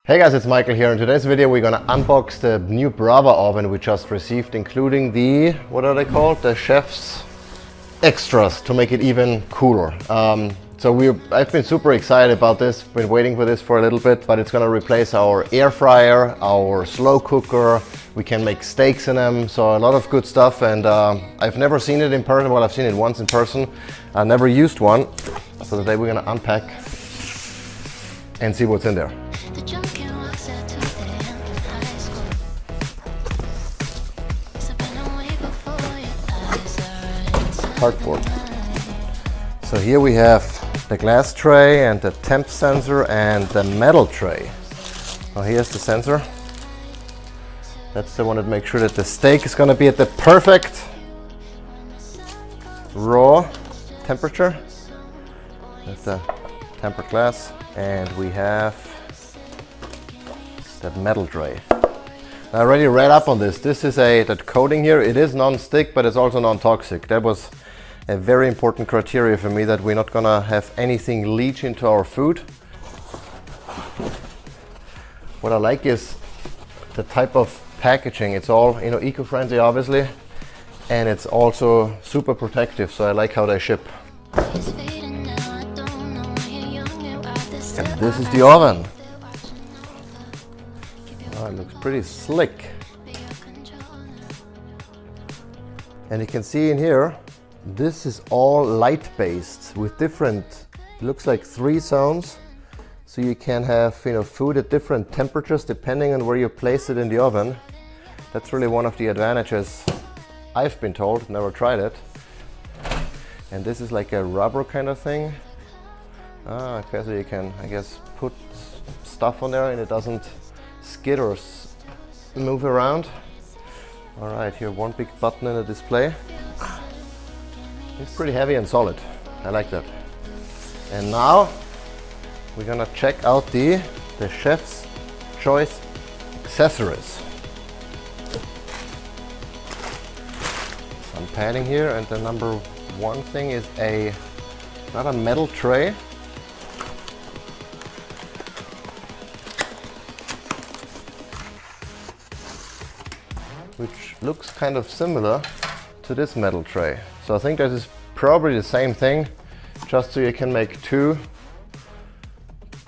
Hey guys, it's Michael here. In today's video we're gonna unbox the new Brava oven we just received, including the, what are they called? The chef's extras to make it even cooler. I've been super excited about this, been waiting for this for a little bit, but it's gonna replace our air fryer, our slow cooker. We can make steaks in them, so a lot of good stuff. And I've never seen it in person. Well, I've seen it once in person. I never used one. So today we're gonna unpack and see what's in there. Cardboard. So here we have the glass tray and the temp sensor and the metal tray. Now here's the sensor. That's the one that makes sure that the steak is going to be at the perfect raw temperature. That's the tempered glass. And we have that metal tray. I already read up on this. This is that coating here. It is non-stick, but it's also non-toxic. That was a very important criteria for me, that we're not gonna have anything leach into our food. What I like is the type of packaging. It's all, eco-friendly obviously, and it's also super protective, so I like how they ship. And this is the oven. Oh, it looks pretty slick. And you can see in here, this is all light-based with different, looks like 3 zones. So you can have food at different temperatures depending on where you place it in the oven. That's really one of the advantages, I've been told, never tried it. And this is like a rubber kind of thing. Okay, so you can, I guess, put stuff on there and it doesn't skid or move around. All right, here one big button in the display. It's pretty heavy and solid. I like that. And now we're gonna check out the Chef's Choice accessories. Some padding here, and the number 1 thing is not a metal tray. Which looks kind of similar to this metal tray. So I think this is probably the same thing, just so you can make 2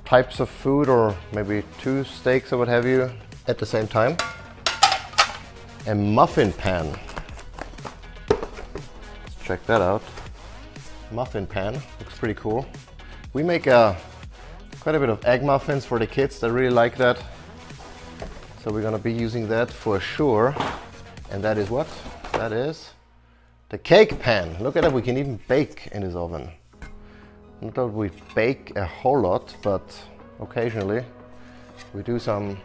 types of food, or maybe 2 steaks or what have you at the same time. A muffin pan. Let's check that out. Muffin pan, looks pretty cool. We make quite a bit of egg muffins for the kids. They really like that. So we're gonna be using that for sure. And that is what? That is the cake pan. Look at that, we can even bake in this oven. Not that we bake a whole lot, but occasionally we do some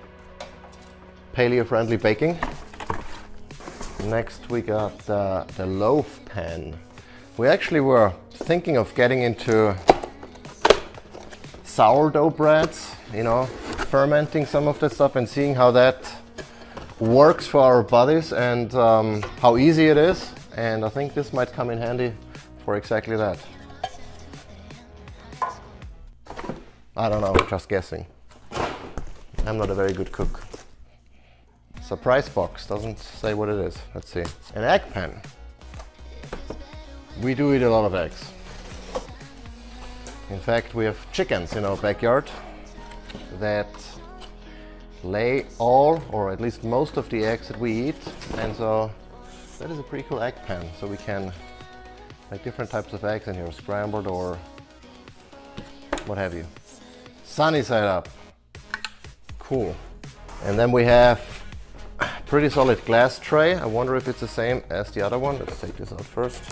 paleo-friendly baking. Next we got the loaf pan. We actually were thinking of getting into sourdough breads, fermenting some of that stuff and seeing how that works for our bodies and how easy it is. And I think this might come in handy for exactly that. I don't know, just guessing. I'm not a very good cook. Surprise box, doesn't say what it is. Let's see. An egg pan. We do eat a lot of eggs. In fact, we have chickens in our backyard that lay all, or at least most of the eggs that we eat. And so that is a pretty cool egg pan. So we can make different types of eggs in here, scrambled or what have you. Sunny side up. Cool. And then we have a pretty solid glass tray. I wonder if it's the same as the other one. Let's take this out first.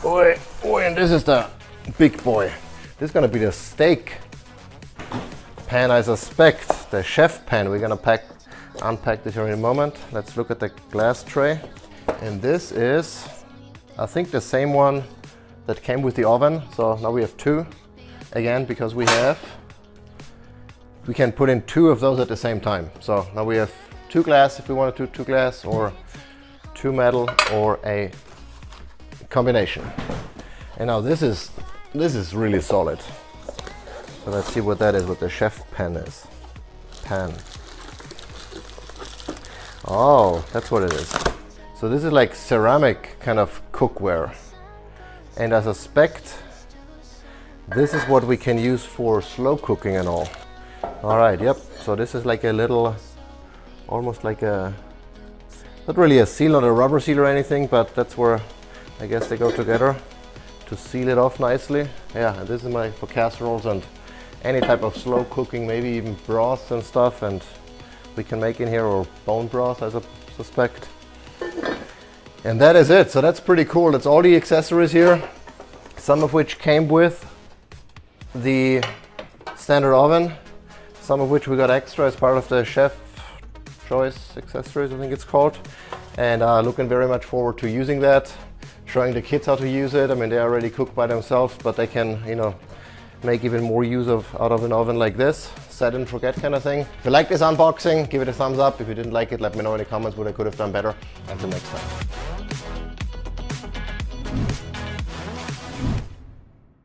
Oi, and this is the big boy. This is gonna be the steak pan, I suspect. The chef pan. We're gonna unpack this here in a moment. Let's look at the glass tray. And this is, I think, the same one that came with the oven. So now we have 2 again, because we can put in 2 of those at the same time. So now we have 2 glass if we want to do 2 glass, or 2 metal, or a combination. And now this is really solid. So let's see what that is, what the chef pan is. Pan. Oh, that's what it is. So this is like ceramic kind of cookware. And I suspect this is what we can use for slow cooking and all. All right, yep. So this is like a little, almost like a, not really a seal, not a rubber seal or anything, but that's where I guess they go together to seal it off nicely. Yeah, and this is my for casseroles and any type of slow cooking, maybe even broths and stuff, and we can make in here, or bone broth, I suspect. And that is it. So that's pretty cool. That's all the accessories here, some of which came with the standard oven, some of which we got extra as part of the Chef Choice accessories, I think it's called. And looking very much forward to using that, showing the kids how to use it. I mean, they already cook by themselves, but they can, you know, make even more use out of an oven like this. Set and forget kind of thing. If you like this unboxing, give it a thumbs up. If you didn't like it, let me know in the comments what I could have done better. Until next time.